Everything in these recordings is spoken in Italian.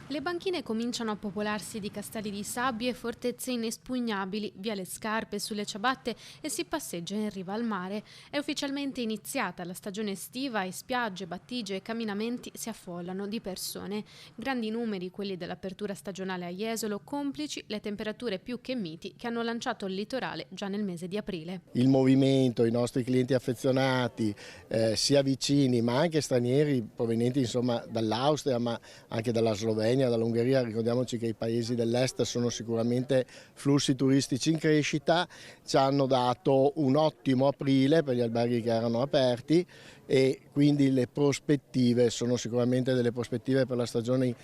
Le banchine cominciano a popolarsi di castelli di sabbia e fortezze inespugnabili, via le scarpe sulle ciabatte e si passeggia in riva al mare. È ufficialmente iniziata la stagione estiva e spiagge, battigie e camminamenti si affollano di persone. Grandi numeri quelli dell'apertura stagionale a Jesolo, complici le temperature più che miti che hanno lanciato il litorale già nel mese di aprile. Il movimento, i nostri clienti affezionati, sia vicini ma anche stranieri provenienti dall'Austria ma anche dalla Slovenia, dall'Ungheria, ricordiamoci che i paesi dell'est sono sicuramente flussi turistici in crescita, ci hanno dato un ottimo aprile per gli alberghi che erano aperti e quindi le prospettive sono sicuramente delle prospettive per la stagione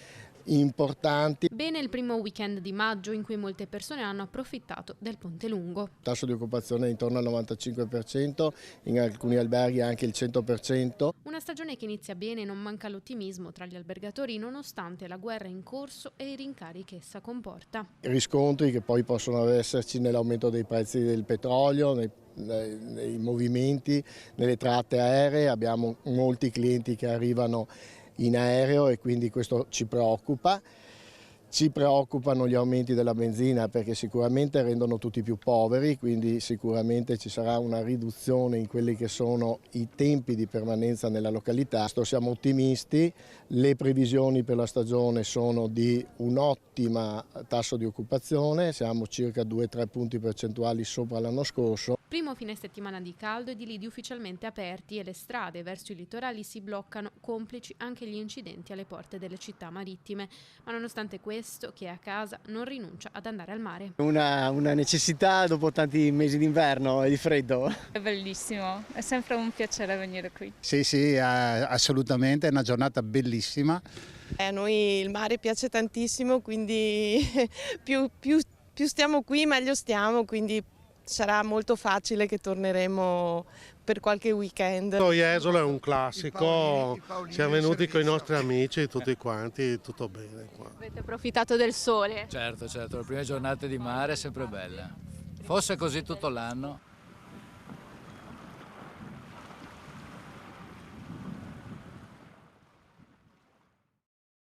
importanti. Bene il primo weekend di maggio in cui molte persone hanno approfittato del Ponte Lungo. Il tasso di occupazione è intorno al 95%, in alcuni alberghi anche il 100%. Una stagione che inizia bene e non manca l'ottimismo tra gli albergatori nonostante la guerra in corso e i rincari che essa comporta. Riscontri che poi possono esserci nell'aumento dei prezzi del petrolio, nei movimenti, nelle tratte aeree, abbiamo molti clienti che arrivano in aereo e quindi questo ci preoccupa. Ci preoccupano gli aumenti della benzina perché sicuramente rendono tutti più poveri, quindi sicuramente ci sarà una riduzione in quelli che sono i tempi di permanenza nella località. Siamo ottimisti, le previsioni per la stagione sono di un ottimo tasso di occupazione, siamo circa 2-3 punti percentuali sopra l'anno scorso. Primo fine settimana di caldo ed i lidi ufficialmente aperti e le strade verso i litorali si bloccano, complici anche gli incidenti alle porte delle città marittime. Ma nonostante questo, chi è a casa non rinuncia ad andare al mare. Una necessità dopo tanti mesi d'inverno e di freddo. È bellissimo, è sempre un piacere venire qui. Sì, assolutamente, è una giornata bellissima. A noi il mare piace tantissimo, quindi più stiamo qui meglio stiamo, quindi sarà molto facile che torneremo per qualche weekend. Jesolo è un classico, siamo venuti con i nostri amici tutti quanti, tutto bene qua. Avete approfittato del sole? Certo, le prime giornate di mare è sempre belle. Fosse così tutto l'anno.